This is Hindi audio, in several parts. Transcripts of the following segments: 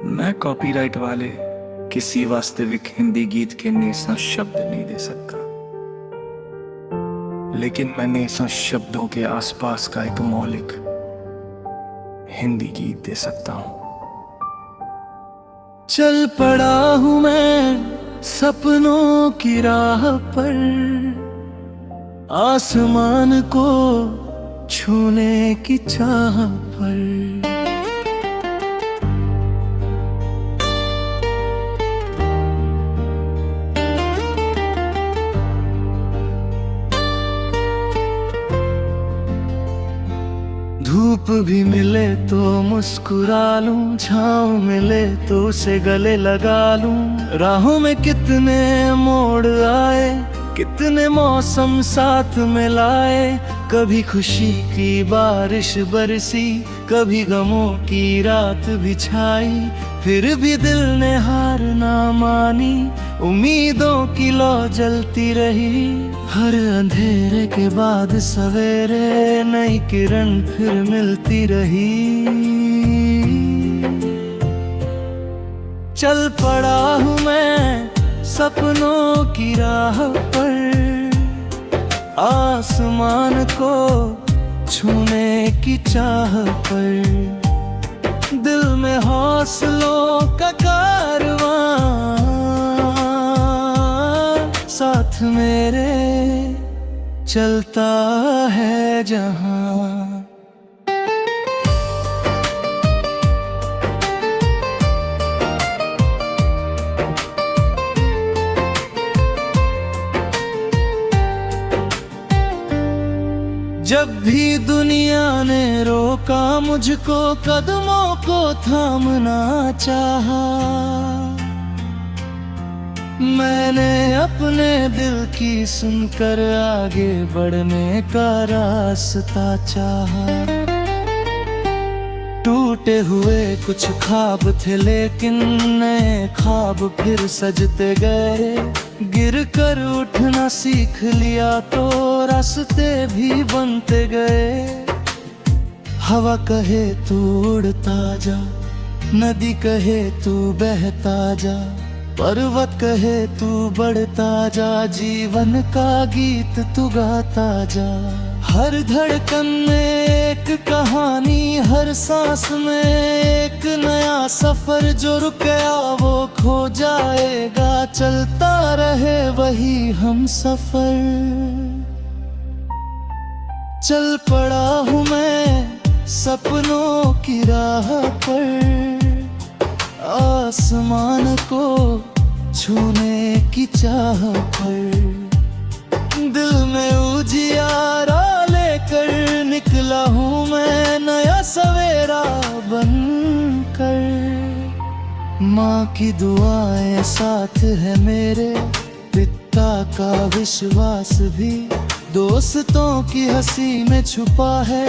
मैं कॉपीराइट वाले किसी वास्तविक हिंदी गीत के नेसा शब्द नहीं दे सकता, लेकिन मैं नेसा शब्दों के आसपास का एक मौलिक हिंदी गीत दे सकता हूं। चल पड़ा हूं मैं सपनों की राह पर, आसमान को छूने की चाह पर। धूप भी मिले तो मुस्कुरा लूं, छाँव मिले तो उसे गले लगा लूं। राहों में कितने मोड़ आए, कितने मौसम साथ में लाए। कभी खुशी की बारिश बरसी, कभी गमों की रात बिछाई। फिर भी दिल ने हार ना मानी, उम्मीदों की लौ जलती रही। हर अंधेरे के बाद सवेरे नई किरण फिर मिलती रही। चल पड़ा हूँ मैं सपनों की राह पर, आसमान को छूने की चाह पर। दिल में हौसलों का कारवां साथ मेरे चलता है जहां। जब भी दुनिया ने रोका मुझको, कदमों को थामना चाहा। मैंने अपने दिल की सुनकर आगे बढ़ने का रास्ता चाहा। टूटे हुए कुछ ख्वाब थे, लेकिन नए ख्वाब फिर सजते गए। गिर कर उठना सीख लिया तो रास्ते भी बनते गए। हवा कहे तू उड़ता जा, नदी कहे तू बहता जा, पर्वत कहे तू बढ़ता जा, जीवन का गीत तू गाता जा। हर धड़कन में एक कहानी, हर सांस में एक नया सफर। जो रुक गया वो खो जाएगा, चलता रहे वही हम सफर। चल पड़ा हूँ मैं सपनों की राह पर, आसमान को छूने की चाह पर। दिल में उजियारा लेकर निकला हूँ मैं, नया सवेरा बनकर। माँ की दुआएं साथ है मेरे, पिता का विश्वास भी। दोस्तों की हंसी में छुपा है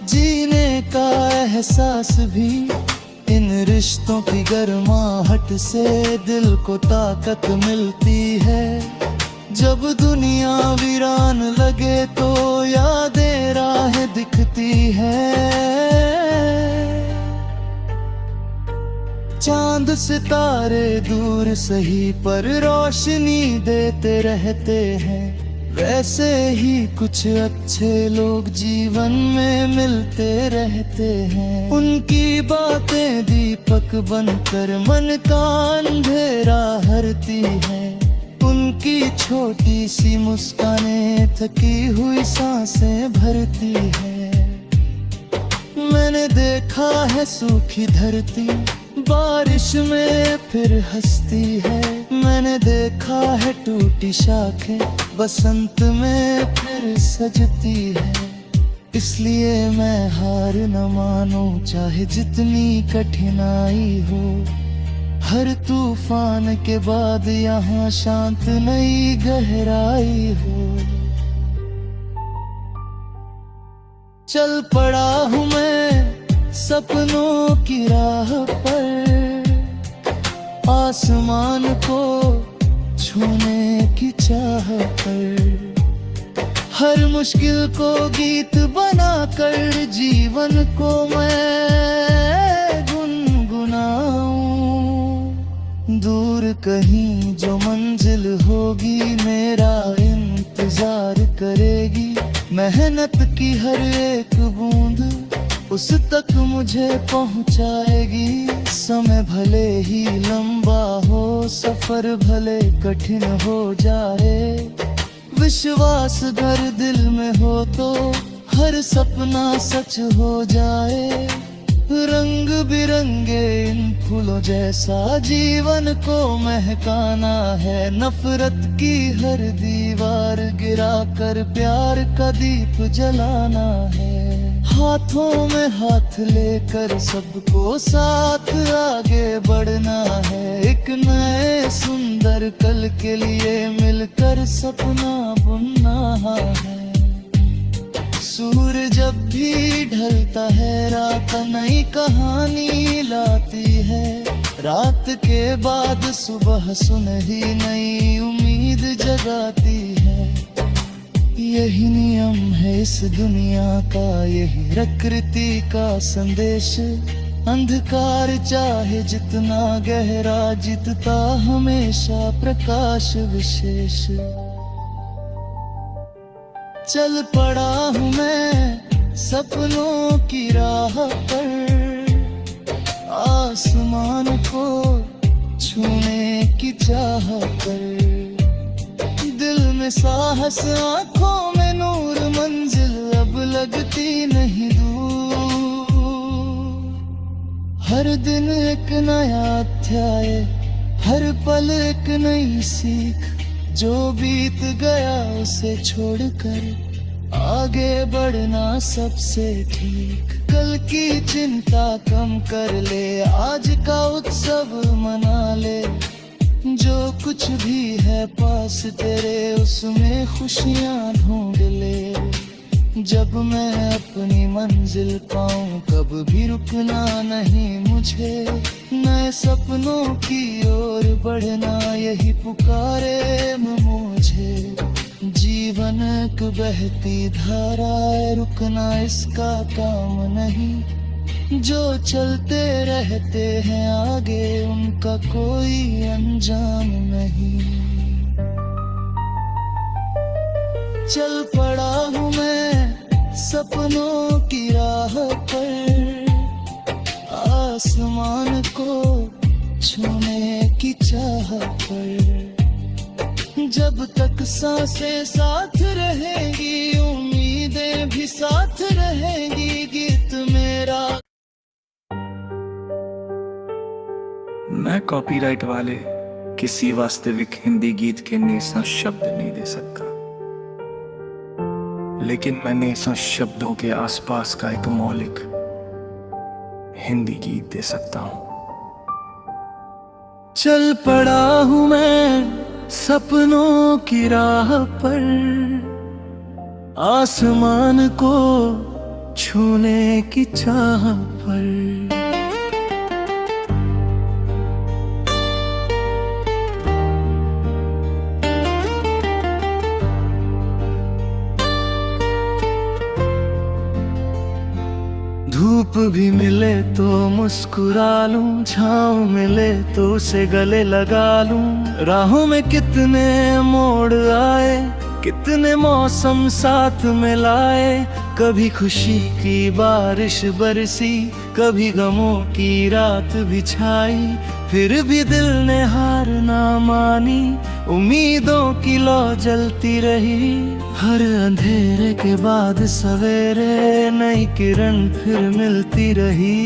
जीने का एहसास भी। इन रिश्तों की गर्माहट से दिल को ताकत मिलती है। जब दुनिया वीरान लगे तो यादें राहें दिखती है। चांद सितारे दूर सही पर रोशनी देते रहते हैं। वैसे ही कुछ अच्छे लोग जीवन में मिलते रहते हैं। उनकी बातें दीपक बनकर मन का अंधेरा हरती है। उनकी छोटी सी मुस्कानें थकी हुई सांसें भरती है। मैंने देखा है सूखी धरती बारिश में फिर हंसती है। मैंने देखा है टूटी शाखें बसंत में फिर सजती है। इसलिए मैं हार न मानूं चाहे जितनी कठिनाई हो। हर तूफान के बाद यहाँ शांत नई गहराई हो। चल पड़ा हूँ मैं सपनों की राह पर, आसमान को छूने की चाह पर। हर मुश्किल को गीत बनाकर जीवन को मैं गुनगुनाऊं। दूर कहीं जो मंजिल होगी मेरा इंतजार करेगी। मेहनत की हर एक बूंद उस तक मुझे पहुंचाएगी। समय भले ही लंबा हो, सफर भले कठिन हो जाए, विश्वास अगर दिल में हो तो हर सपना सच हो जाए। रंग बिरंगे इन फूलों जैसा जीवन को महकाना है। नफरत की हर दीवार गिरा कर प्यार का दीप जलाना है। हाथों में हाथ लेकर सबको साथ आगे बढ़ना है। एक नए सुंदर कल के लिए मिलकर सपना बुनना है। सूरज जब भी ढलता है रात नई कहानी लाती है। रात के बाद सुबह सुनहरी नई उम्मीद जगाती है। यही नियम है इस दुनिया का, यही प्रकृति का संदेश। अंधकार चाहे जितना गहरा, जीतता हमेशा प्रकाश विशेष। चल पड़ा हूँ मैं सपनों की राह पर, आसमान को छूने की चाह कर। दिल में साहस, आंखों में नूर, मंजिल अब लगती नहीं दूर। हर दिन एक नया अध्याय, हर पल एक नई सीख। जो बीत गया उसे छोड़कर आगे बढ़ना सबसे ठीक। कल की चिंता कम कर ले, आज का उत्सव मना ले। जो कुछ भी है पास तेरे, उसमें खुशियाँ ढूंढ ले। जब मैं अपनी मंजिल पाऊँ कब भी रुकना नहीं मुझे। नए सपनों की ओर बढ़ना यही पुकारे मुझे। जीवन एक बहती धारा है, रुकना इसका काम नहीं। जो चलते रहते हैं आगे उनका कोई अंजाम नहीं। चल पड़ा हूँ मैं सपनों की राह पर, आसमान को छूने की चाह पर। जब तक सांसें साथ रहेंगी, उम्मीदें भी साथ रहेंगी। गीत मेरा। मैं कॉपीराइट वाले किसी वास्तविक हिंदी गीत के नेसा शब्द नहीं दे सकता, लेकिन मैं नेसा शब्दों के आसपास का एक मौलिक हिंदी गीत दे सकता हूं। चल पड़ा हूं मैं सपनों की राह पर, आसमान को छूने की चाह पर। धूप भी मिले तो मुस्कुरा लूं, छाँव मिले तो उसे गले लगा लूं। राहों में कितने मोड़ आए, कितने मौसम साथ में लाए। कभी खुशी की बारिश बरसी, कभी गमों की रात बिछाई। फिर भी दिल ने हार ना मानी, उम्मीदों की लौ जलती रही। हर अंधेरे के बाद सवेरे नई किरण फिर मिलती रही।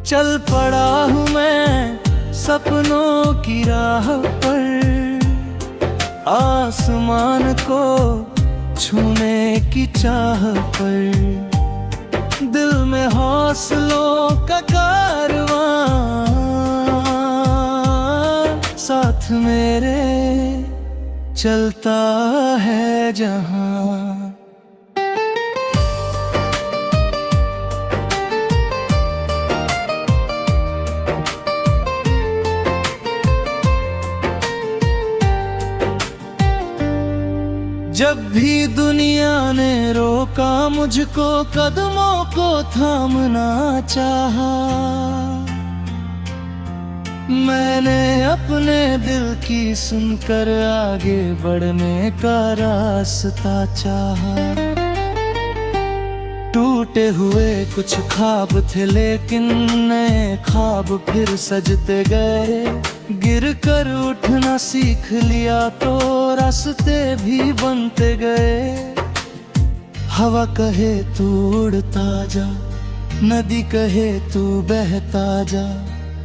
चल पड़ा हूँ मैं सपनों की राह पर, आसमान को छूने की चाह पर। दिल में हौसलों का कारवां साथ मेरे चलता है जहां। जब भी दुनिया ने रोक रोका मुझको, कदमों को थामना चाहा। मैंने अपने दिल की सुनकर आगे बढ़ने का रास्ता चाहा। टूटे हुए कुछ ख्वाब थे लेकिन नए ख्वाब फिर सजते गए। गिर कर उठना सीख लिया तो रास्ते भी बनते गए। हवा कहे तू उड़ता जा, नदी कहे तू बहता जा,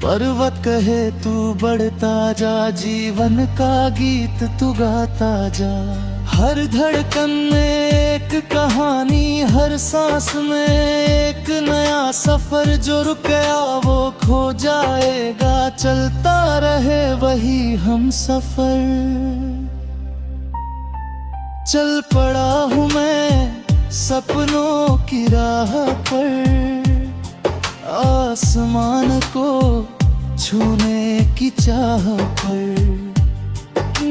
पर्वत कहे तू बढ़ता जा, जीवन का गीत तू गाता जा। हर धड़कन में एक कहानी, हर सांस में एक नया सफर। जो रुक गया वो खो जाएगा, चलता रहे वही हम सफर। चल पड़ा हूँ मैं सपनों की राह पर, आसमान को छूने की चाह पर।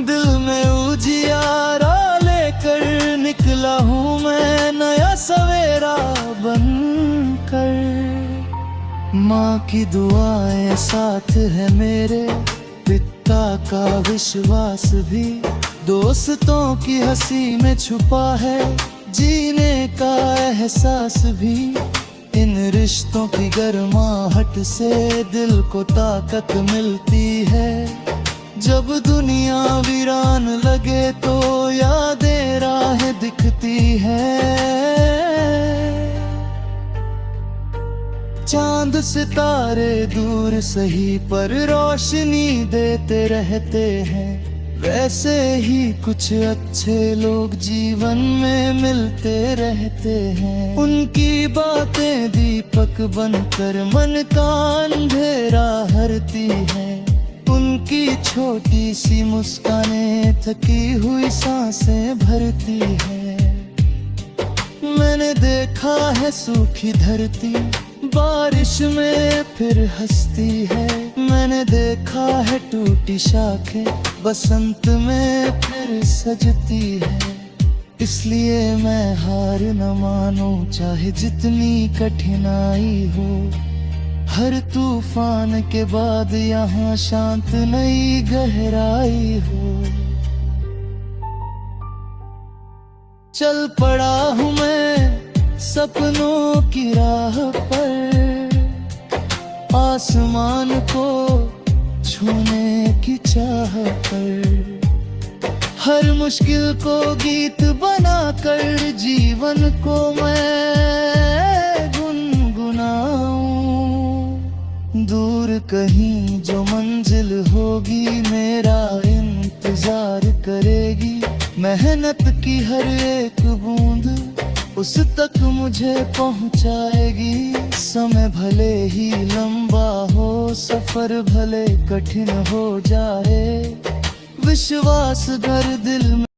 दिल में उजियारा लेकर निकला हूँ मैं, नया सवेरा बनकर। माँ की दुआएं साथ है मेरे, पिता का विश्वास भी, दोस्तों की हंसी में छुपा है जीने का एहसास भी। इन रिश्तों की गर्माहट से दिल को ताकत मिलती है। जब दुनिया वीरान लगे तो यादें राहें दिखती है। चांद सितारे दूर सही पर रोशनी देते रहते हैं। वैसे ही कुछ अच्छे लोग जीवन में मिलते रहते हैं। उनकी बातें दीपक बनकर मन का अंधेरा हरती है। उनकी छोटी सी मुस्कानें थकी हुई सांसें भरती है। मैंने देखा है सूखी धरती बारिश में फिर हंसती है। मैंने देखा है टूटी शाखें बसंत में फिर सजती है। इसलिए मैं हार न मानूं चाहे जितनी कठिनाई हो। हर तूफान के बाद यहाँ शांत नई गहराई हो। चल पड़ा हूँ मैं सपनों की राह पर, आसमान को छूने की चाह पर। हर मुश्किल को गीत बनाकर जीवन को मैं गुनगुनाऊं। दूर कहीं जो मंजिल होगी मेरा इंतजार करेगी। मेहनत की हर एक बूंद उस तक मुझे पहुंचाएगी। समय भले ही लंबा हो, सफर भले कठिन हो जाए, विश्वास घर दिल में